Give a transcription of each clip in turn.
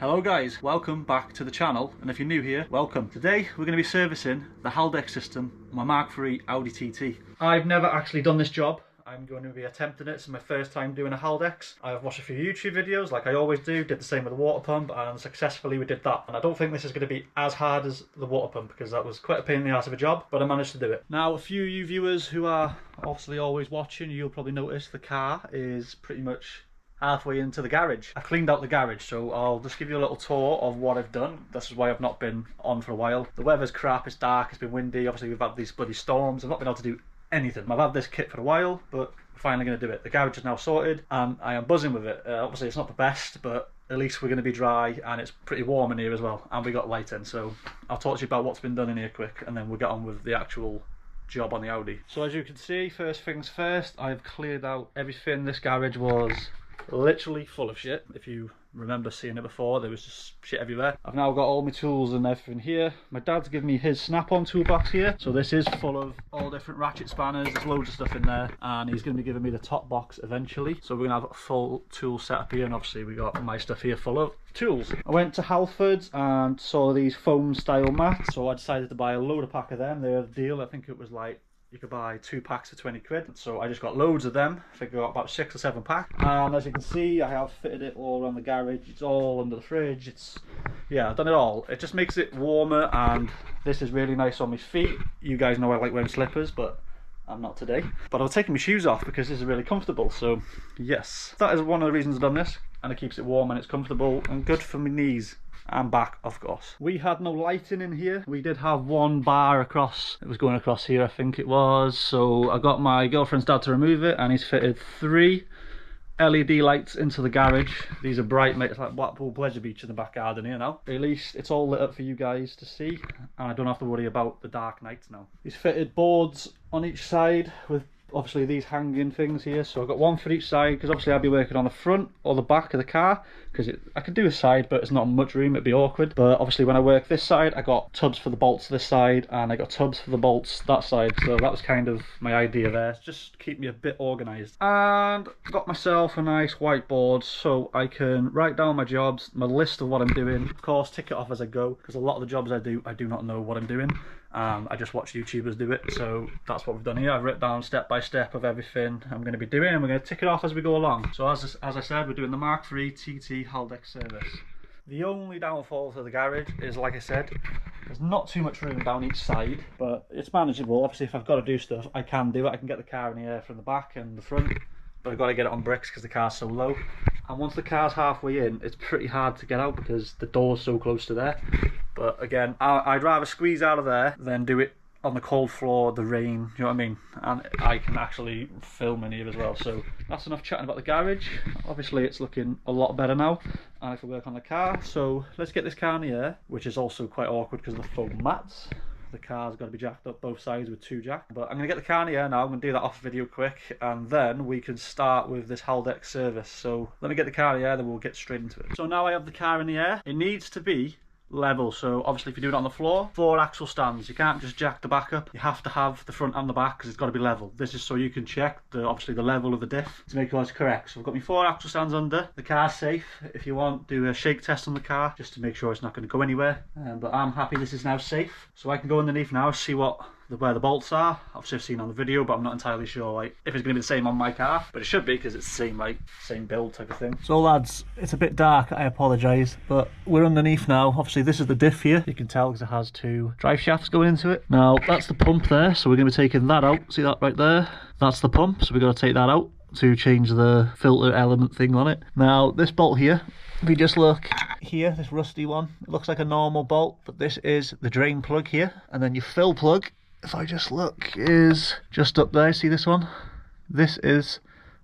Hello guys, welcome back to the channel, and if you're new here, welcome. Today we're going to be servicing the Haldex system on my Mark III Audi TT. I've never actually done this job. I'm going to be attempting it. It's my first time doing a Haldex. I've watched a few YouTube videos like I always do, did the same with the water pump, and successfully we did that. And I don't think this is going to be as hard as the water pump because that was quite a pain in the ass of a job, but I managed to do it. Now, a few of you viewers who are obviously always watching, you'll probably notice the car is pretty much halfway into the garage. I've cleaned out the garage, so I'll just give you a little tour of what I've done. This is why I've not been on for a while. The weather's crap, it's dark, it's been windy, obviously we've had these bloody storms. I've not been able to do anything. I've had this kit for a while, but we're finally going to do it. The garage is now sorted and I am buzzing with it. Obviously it's not the best, but at least we're going to be dry and it's pretty warm in here as well, and we got light in. So I'll talk to you about what's been done in here quick and then we'll get on with the actual job on the Audi. So as you can see, first things first, I've cleared out everything. This garage was literally full of shit. If you remember seeing it before, there was just shit everywhere. I've now got all my tools and everything here. My dad's given me his snap-on toolbox here, so this is full of all different ratchet spanners. There's loads of stuff in there, and he's going to be giving me the top box eventually, so we're going to have a full tool setup here, and obviously we got my stuff here full of tools. I went to Halfords and saw these foam style mats, so I decided to buy a load of pack of them. They were the deal. I think it was like you could buy 2 packs for 20 quid. So I just got loads of them. I think I got about 6 or 7 packs. And as you can see, I have fitted it all around the garage. It's all under the fridge. Yeah, I've done it all. It just makes it warmer, and this is really nice on my feet. You guys know I like wearing slippers, but I'm not today. But I've taken my shoes off because this is really comfortable. So yes, that is one of the reasons I've done this. And it keeps it warm and it's comfortable and good for my knees and back, of course. We had no lighting in here. We did have one bar across. It was going across here, I think it was. So I got my girlfriend's dad to remove it, and he's fitted 3 LED lights into the garage. These are bright, mate. It's like Blackpool Pleasure Beach in the back garden here now. At least it's all lit up for you guys to see, and I don't have to worry about the dark nights now. He's fitted boards on each side with obviously these hanging things here, so I've got one for each side because obviously I'll be working on the front or the back of the car, because I could do a side but it's not much room, it'd be awkward. But obviously when I work this side, I got tubs for the bolts this side and I got tubs for the bolts that side, so that was kind of my idea there, just keep me a bit organised. And got myself a nice whiteboard so I can write down my jobs, my list of what I'm doing, of course tick it off as I go, because a lot of the jobs I do not know what I'm doing. I just watch YouTubers do it, so that's what we've done here. I've written down step by step of everything I'm going to be doing, and we're going to tick it off as we go along. So as I said, we're doing the Mark III TT Haldex service. The only downfall to the garage is, like I said, there's not too much room down each side, but it's manageable. Obviously if I've got to do stuff, I can do it. I can get the car in the air from the back and the front, but I've got to get it on bricks because the car's so low. And once the car's halfway in, it's pretty hard to get out because the door's so close to there. But again, I'd rather squeeze out of there than do it on the cold floor, the rain, you know what I mean? And I can actually film in here as well. So that's enough chatting about the garage. Obviously it's looking a lot better now, and I can work on the car. So let's get this car in the air, which is also quite awkward because of the foam mats. The car's got to be jacked up both sides with 2 jacks. But I'm going to get the car in the air now. I'm going to do that off video quick, and then we can start with this Haldex service. So let me get the car in the air, then we'll get straight into it. So now I have the car in the air. It needs to be level, so obviously if you do it on the floor, 4 axle stands. You can't just jack the back up, you have to have the front and the back because it's got to be level. This is so you can check obviously the level of the diff to make sure it's correct. So I've got my 4 axle stands under. The car's safe. If you want, do a shake test on the car just to make sure it's not going to go anywhere, but I'm happy this is now safe, so I can go underneath now, see where the bolts are. Obviously I've seen on the video, but I'm not entirely sure like if it's going to be the same on my car, but it should be because it's the same build type of thing. So lads, it's a bit dark, I apologise, but we're underneath now. Obviously this is the diff here, you can tell because it has 2 drive shafts going into it. Now that's the pump there, so we're going to be taking that out. See that right there? That's the pump, so we've got to take that out to change the filter element thing on it. Now this bolt here, if you just look here, this rusty one, it looks like a normal bolt, but this is the drain plug here, and then your fill plug, if I just look, is just up there. See this one? This is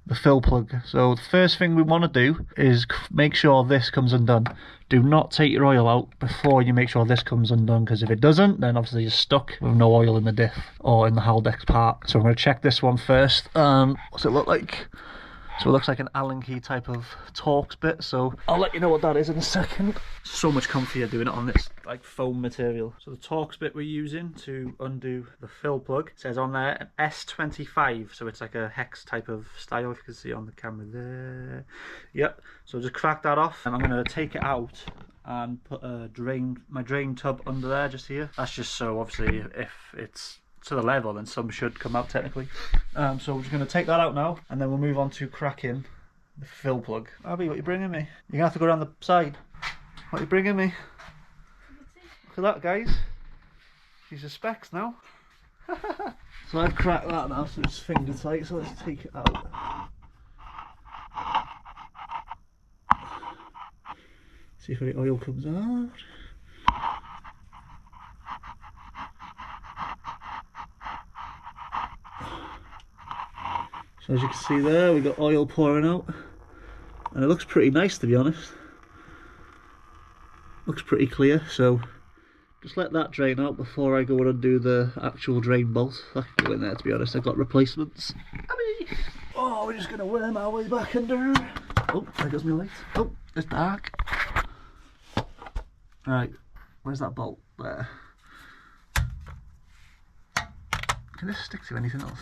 the fill plug. So the first thing we want to do is make sure this comes undone. Do not take your oil out before you make sure this comes undone, because if it doesn't, then obviously you're stuck with no oil in the diff or in the Haldex part. So I'm going to check this one first. What's it look like? So it looks like an Allen key type of Torx bit, so I'll let you know what that is in a second. So much comfier doing it on this like foam material. So the Torx bit we're using to undo the fill plug says on there an S25, so it's like a hex type of style, if you can see on the camera there. Yep, so just crack that off and I'm going to take it out and put my drain tub under there, just here. That's just so obviously if it's to the level then some should come out technically. So we're just going to take that out now and then we'll move on to cracking the fill plug. Abby, what are you bringing me? You're going to have to go around the side. What are you bringing me? Look at that, guys. She suspects now. So I've cracked that now, so it's finger tight, so let's take it out. See if any oil comes out. So as you can see there, we got oil pouring out, and it looks pretty nice, to be honest. Looks pretty clear, so just let that drain out before I go and undo the actual drain bolt. I can go in there, to be honest. I've got replacements. Oh, we're just gonna worm our way back under. Oh, there goes my light. Oh, it's dark. Right, where's that bolt? There. Can this stick to anything else?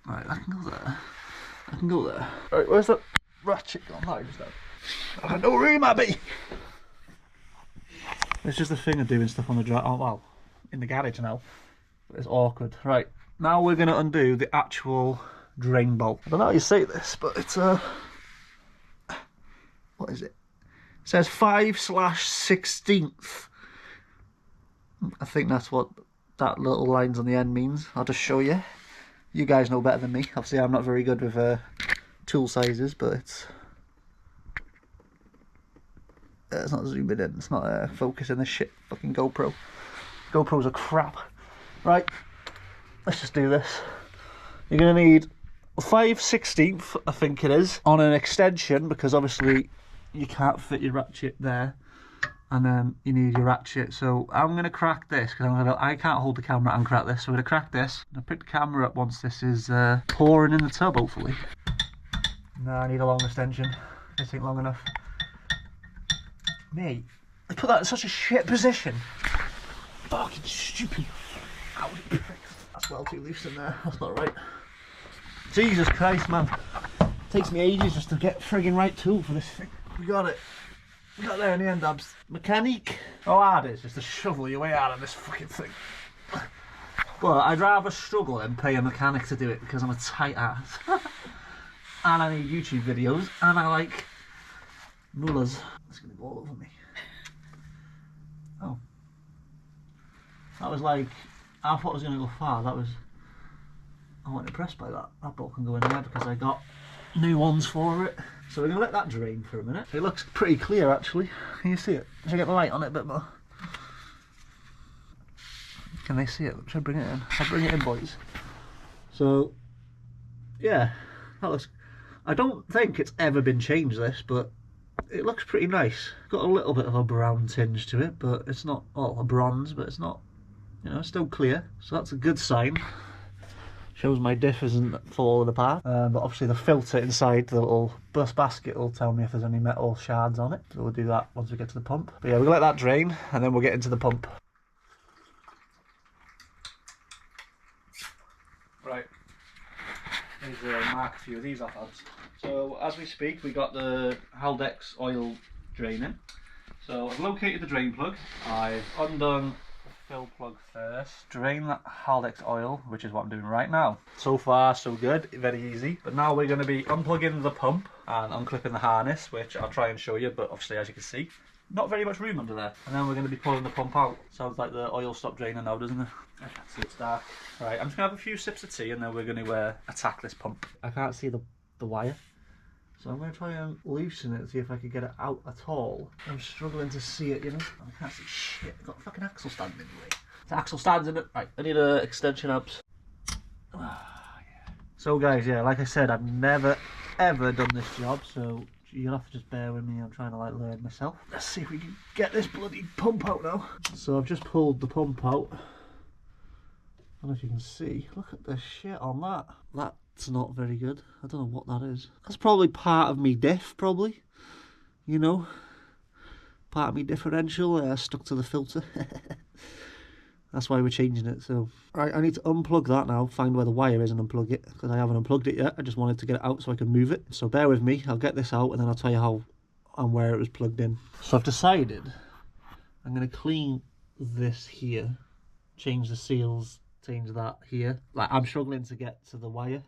Right, I can go there. I can go there. Right, where's that ratchet gone? No, just that. I have no room, Abby! It's just the thing of doing stuff on the drive. Oh, well, in the garage now. But it's awkward. Right, now we're going to undo the actual drain bolt. I don't know how you say this, but it's a... what is it? It says 5/16th. I think that's what that little lines on the end means. I'll just show you. You guys know better than me. Obviously, I'm not very good with tool sizes, but it's not zooming in. It's not focusing this shit. Fucking GoPro. GoPros are crap. Right, let's just do this. You're gonna need 5/16th, I think it is, on an extension, because obviously you can't fit your ratchet there. And then you need your ratchet. So I'm going to crack this because I can't hold the camera and crack this. So I'm going to crack this. I'll pick the camera up once this is pouring in the tub, hopefully. No, I need a long extension. This ain't long enough. Mate, I put that in such a shit position. Fucking stupid. Audi pricks. That's well too loose in there. That's not right. Jesus Christ, man. It takes me ages just to get friggin' right tool for this thing. We got it. We got there in the end, Abs. Mechanic. How hard it is just to shovel your way out of this fucking thing. But I'd rather struggle than pay a mechanic to do it because I'm a tight ass. And I need YouTube videos and I like mullahs. It's going to go all over me. Oh. That was like, I thought it was going to go far. That was, I wasn't impressed by that. That bolt can go in there because I got new ones for it. So we're going to let that drain for a minute. It looks pretty clear actually. Can you see it? Should I get the light on it a bit more? Can they see it? Should I bring it in? I'll bring it in, boys. So, yeah, that looks... I don't think it's ever been changed, this, but it looks pretty nice. Got a little bit of a brown tinge to it, but it's not... well, a bronze, but it's not... you know, it's still clear. So that's a good sign. Shows my diff isn't falling apart, but obviously the filter inside the little bus basket will tell me if there's any metal shards on it. So we'll do that once we get to the pump. But yeah, we'll let that drain and then we'll get into the pump. Right, here's mark a few of these off, Abs. So as we speak, we got the Haldex oil draining. So I've located the drain plug. I've undone fill plug first, drain that Haldex oil, which is what I'm doing right now. So far so good, very easy. But now we're going to be unplugging the pump and unclipping the harness, which I'll try and show you, but obviously as you can see, not very much room under there. And then we're going to be pulling the pump out. Sounds like the oil stopped draining now, doesn't it? I can't see, it's dark. Right, I'm just going to have a few sips of tea and then we're going to attack this pump. I can't see the wire. So I'm going to try and loosen it and see if I can get it out at all. I'm struggling to see it, you know. I can't see shit. I've got a fucking axle stand in the way. The axle stand's in it. Right, I need an extension, Abs. Yeah. So guys, yeah, like I said, I've never ever done this job, so you'll have to just bear with me. I'm trying to like learn myself. Let's see if we can get this bloody pump out now. So I've just pulled the pump out. I don't know if you can see. Look at the shit on that. That That's not very good. I don't know what that is. That's probably part of me diff, probably. You know, part of me differential stuck to the filter. That's why we're changing it. So, right, I need to unplug that now, find where the wire is and unplug it, because I haven't unplugged it yet. I just wanted to get it out so I can move it. So bear with me, I'll get this out and then I'll tell you how and where it was plugged in. So I've decided I'm going to clean this here, change the seals, change that here. Like, I'm struggling to get to the wire.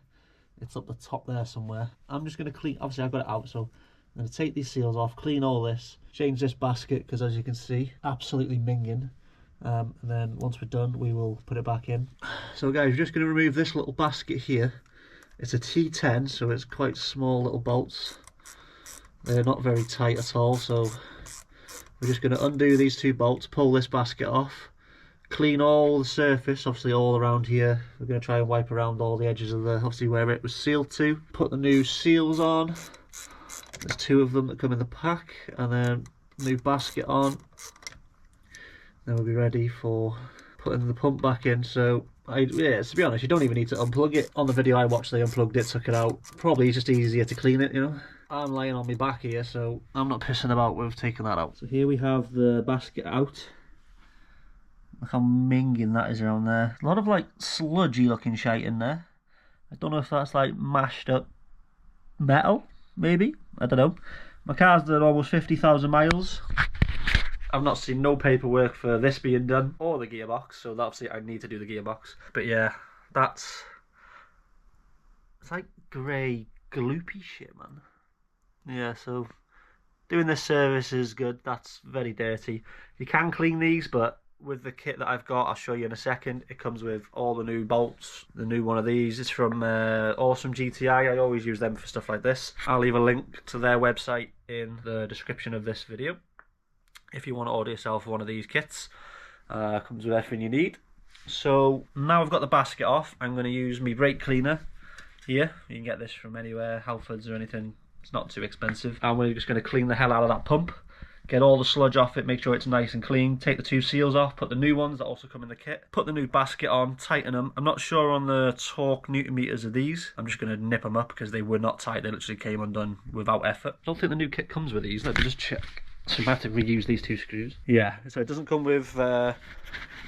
It's up the top there somewhere. I'm just going to clean, obviously I've got it out, so I'm going to take these seals off, clean all this, change this basket, because as you can see, absolutely minging. And then once we're done, we will put it back in. So guys, we're just going to remove this little basket here. It's a T10, so it's quite small little bolts. They're not very tight at all, so we're just going to undo these two bolts, pull this basket off, clean all the surface, obviously all around here. We're going to try and wipe around all the edges of the, obviously where it was sealed to. Put the new seals on. There's 2 of them that come in the pack, and then new basket on. Then we'll be ready for putting the pump back in. So, yeah, to be honest, you don't even need to unplug it. On the video I watched, they unplugged it, took it out. Probably it's just easier to clean it, you know. I'm laying on my back here, so I'm not pissing about with taking that out. So here we have the basket out. Look how minging that is around there. A lot of like sludgy looking shite in there. I don't know if that's like mashed up metal, maybe. I don't know. My car's done almost 50,000 miles. I've not seen no paperwork for this being done, or the gearbox, so obviously I need to do the gearbox. But yeah, it's like grey gloopy shit, man. Yeah, so doing this service is good. That's very dirty. You can clean these, but with the kit that I've got, I'll show you in a second, it comes with all the new bolts. The new one of these is from Awesome GTI. I always use them for stuff like this. I'll leave a link to their website in the description of this video if you want to order yourself one of these kits. Comes with everything you need. So now I've got the basket off, I'm going to use my brake cleaner here. You can get this from anywhere, Halfords or anything. It's not too expensive. And we're just going to clean the hell out of that pump, get all the sludge off it, make sure it's nice and clean, take the 2 seals off, put the new ones that also come in the kit, put the new basket on, tighten them. I'm not sure on the torque newton meters of these. I'm just going to nip them up because they were not tight. They literally came undone without effort. I don't think the new kit comes with these. Let me just check. So we have to reuse these 2 screws. Yeah, so it doesn't come with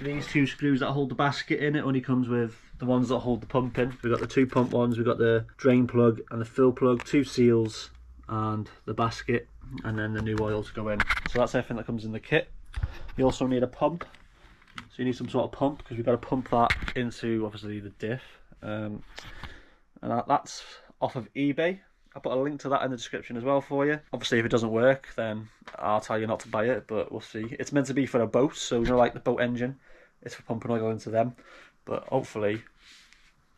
these 2 screws that hold the basket in. It only comes with the ones that hold the pump in. We've got the 2 pump ones, we've got the drain plug and the fill plug, 2 seals and the basket, and then the new oil to go in. So that's everything that comes in the kit. You also need a pump. So you need some sort of pump, because we've got to pump that into obviously the diff. And that's off of eBay. I'll put a link to that in the description as well for you. Obviously if it doesn't work, then I'll tell you not to buy it, but we'll see. It's meant to be for a boat, so you know, like the boat engine, it's for pumping oil into them. But hopefully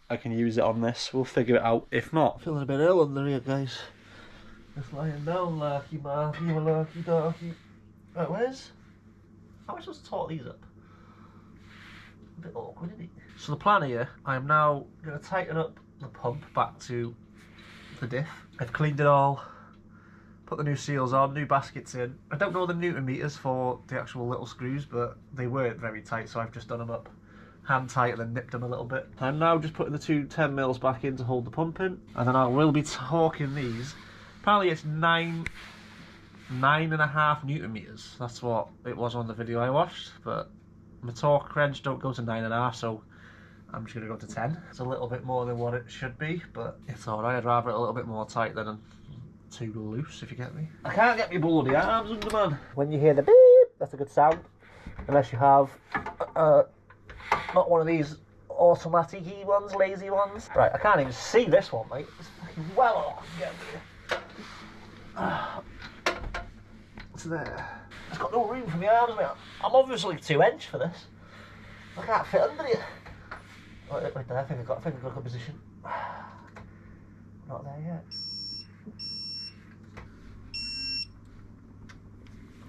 I can use it on this. We'll figure it out. If not, feeling a bit ill under here, guys. Just lying down, larky marky, larky darky. Right, where's? How am I supposed to torque these up? A bit awkward, isn't it? So the plan here, I am now going to tighten up the pump back to the diff. I've cleaned it all, put the new seals on, new baskets in. I don't know the newton meters for the actual little screws, but they weren't very tight, so I've just done them up hand tight and then nipped them a little bit. I'm now just putting the 2 10mm back in to hold the pump in, and then I will be torquing these. Apparently it's 9.5 newton meters. That's what it was on the video I watched, but my torque wrench don't go to 9.5, so I'm just going to go to 10. It's a little bit more than what it should be, but it's alright. I'd rather it a little bit more tight than too loose, if you get me. I can't get my bloody arms under, man. When you hear the beep, that's a good sound. Unless you have not one of these automatic-y ones, lazy ones. Right, I can't even see this one, mate. It's fucking well off. It's there. It's got no room for my arms, mate. I'm obviously too hench for this. I can't fit under it. Wait there, I think I've got a good position. Not there yet.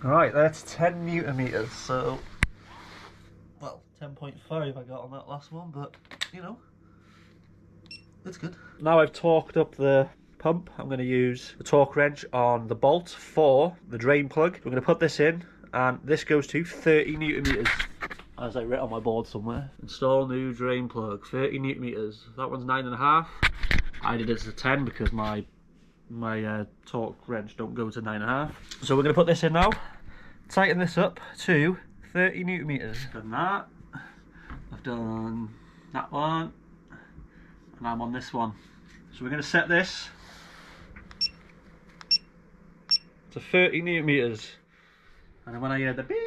Right, that's 10 newton meters, so, well, 10.5 I got on that last one, but, you know, it's good. Now I've torqued up the pump, I'm going to use the torque wrench on the bolt for the drain plug. We're going to put this in, and this goes to 30 newton meters. As I wrote on my board somewhere. Install new drain plug, 30 newton meters. That one's 9.5. I did it as a 10 because my torque wrench don't go to 9.5. So we're going to put this in now, tighten this up to 30 newton meters. Done that. I've done that one, and I'm on this one. So we're going to set this to 30 newton meters, and then when I hear the beep,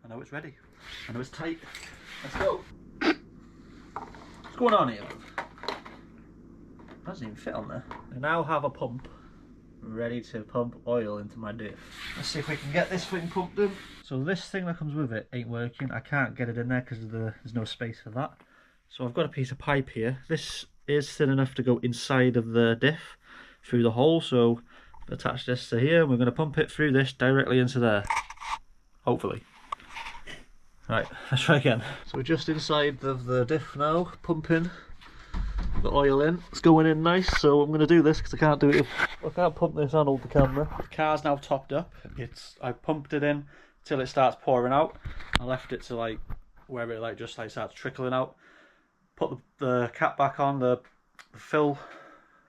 I know it's ready. I know it's tight. Let's go. What's going on here? Doesn't even fit on there. I now have a pump ready to pump oil into my diff. Let's see if we can get this thing pumped in. So this thing that comes with it ain't working. I can't get it in there because there's no space for that. So I've got a piece of pipe here. This is thin enough to go inside of the diff through the hole. So attach this to here, and we're going to pump it through this directly into there. Hopefully. Right, let's try again. So we're just inside of the diff now, pumping the oil in. It's going in nice, so I'm going to do this because I can't do it. I can't pump this and hold the camera. The car's now topped up. I pumped it in till it starts pouring out. I left it to like where it just starts trickling out. Put the cap back on, the fill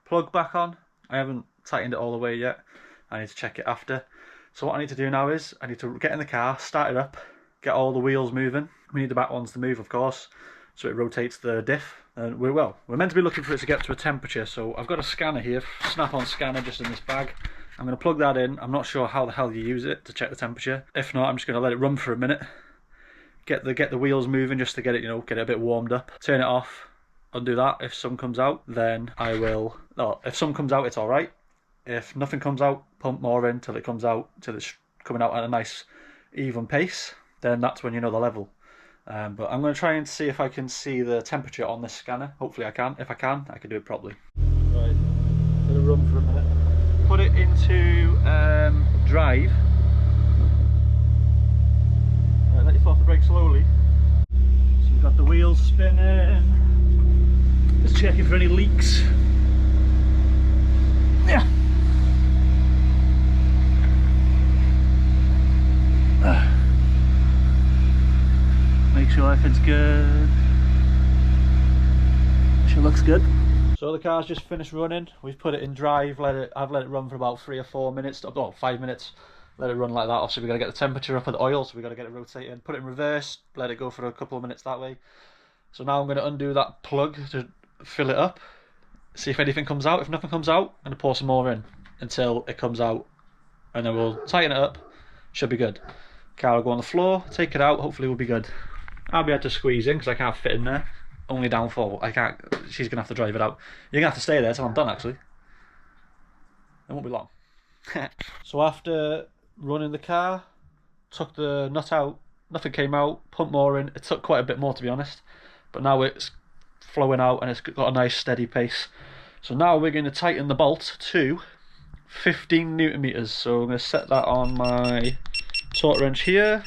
plug back on. I haven't tightened it all the way yet. I need to check it after. So what I need to do now is I need to get in the car, start it up, get all the wheels moving. We need the back ones to move, of course, so it rotates the diff. And we're meant to be looking for it to get to a temperature, so I've got a scanner here, snap-on scanner just in this bag. I'm going to plug that in. I'm not sure how the hell you use it to check the temperature. If not, I'm just going to let it run for a minute, get the wheels moving just to get it, get it a bit warmed up. Turn it off, undo that. If some comes out, then I will. No, if some comes out, it's all right. If nothing comes out, pump more in till it comes out, till it's coming out at a nice even pace. Then that's when you know the level. But I'm going to try and see if I can see the temperature on this scanner. Hopefully I can. If I can do it properly. Right, let it run for a minute. Put it into drive. Right, let your foot off the brake slowly. So we've got the wheels spinning. Just checking for any leaks. Yeah. Make sure everything's good. She looks good. So the car's just finished running. We've put it in drive. I've let it run for about 3 or 4 minutes. Oh, 5 minutes. Let it run like that. Obviously, we've got to get the temperature up of the oil, so we've got to get it rotating. Put it in reverse. Let it go for a couple of minutes that way. So now I'm going to undo that plug to fill it up. See if anything comes out. If nothing comes out, I'm going to pour some more in until it comes out, and then we'll tighten it up. Should be good. Car will go on the floor. Take it out. Hopefully, we'll be good. I'll be able to squeeze in because I can't fit in there. Only down 4. I can't. She's gonna have to drive it out. You're gonna have to stay there till I'm done. Actually, it won't be long. So after running the car, took the nut out. Nothing came out. Pumped more in. It took quite a bit more, to be honest. But now it's flowing out and it's got a nice steady pace. So now we're going to tighten the bolt to 15 newton meters. So I'm going to set that on my torque wrench here.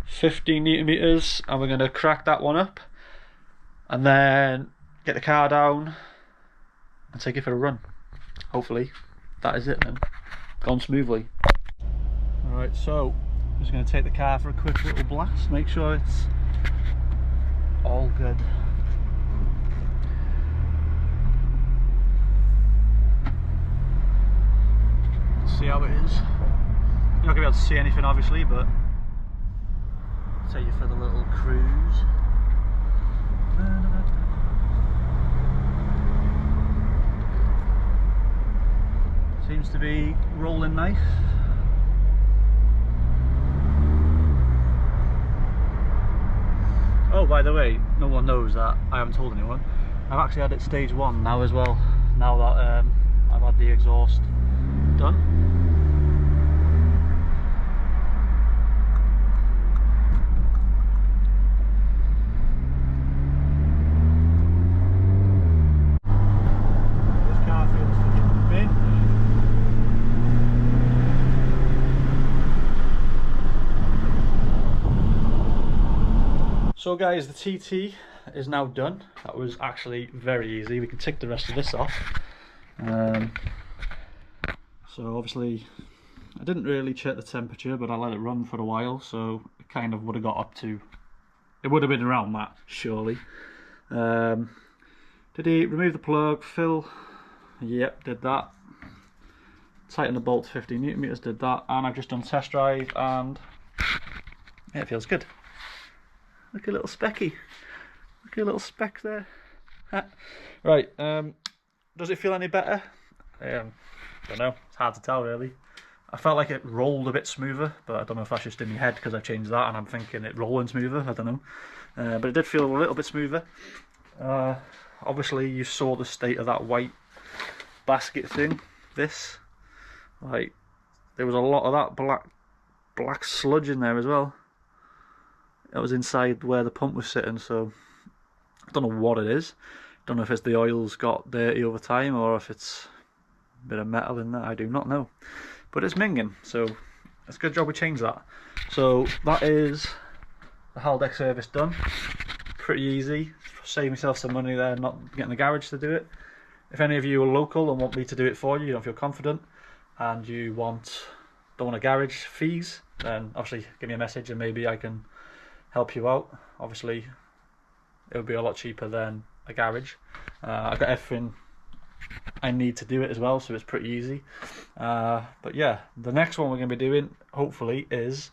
15 newton meters, and we're going to crack that one up and then get the car down and take it for a run. Hopefully that is it then. Gone smoothly. Alright, so I'm just going to take the car for a quick little blast, make sure it's all good. See how it is. You're not going to be able to see anything obviously, but take you for the little cruise. Seems to be rolling nice. Oh, by the way, no one knows that I haven't told anyone. I've actually had it stage 1 now as well. Now that I've had the exhaust done. So guys, the TT is now done. That was actually very easy. We can tick the rest of this off. So obviously I didn't really check the temperature, but I let it run for a while, so it kind of would have got up to, it would have been around that surely. Did he remove the plug, fill? Yep, did that. Tighten the bolt to 15 Newton meters, did that. And I've just done test drive and yeah, it feels good. Look at a little specky. Look at a little speck there. Right, does it feel any better? Don't know, it's hard to tell really. I felt like it rolled a bit smoother, but I don't know if that's just in my head because I've changed that and I'm thinking it rolling smoother, I don't know. But it did feel a little bit smoother. Obviously you saw the state of that white basket thing. This, like, there was a lot of that black sludge in there as well. It was inside where the pump was sitting, so I don't know what it is. Don't know if it's the oil's got dirty over time or if it's a bit of metal in there, I do not know. But it's minging, so it's a good job we changed that. So that is the Haldex service done. Pretty easy. Save myself some money there, not getting the garage to do it. If any of you are local and want me to do it for you, you don't feel confident, and you don't want a garage fees, then obviously give me a message and maybe I can help you out. Obviously it would be a lot cheaper than a garage. I've got everything I need to do it as well, so it's pretty easy. But yeah, the next one we're going to be doing hopefully is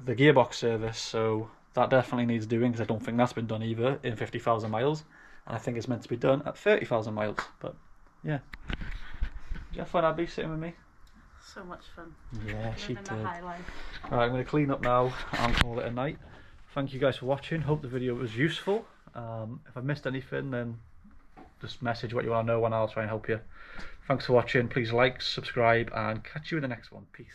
the gearbox service, so that definitely needs doing because I don't think that's been done either in 50,000 miles, and I think it's meant to be done at 30,000 miles. But yeah, did you have fun, Abby, sitting with me? So much fun. Yeah, she did. The high life. Right, I'm going to clean up now and call it a night. Thank you guys for watching. Hope the video was useful. If I missed anything, then just message what you want to know and I'll try and help you. Thanks for watching. Please like, subscribe, and catch you in the next one. Peace.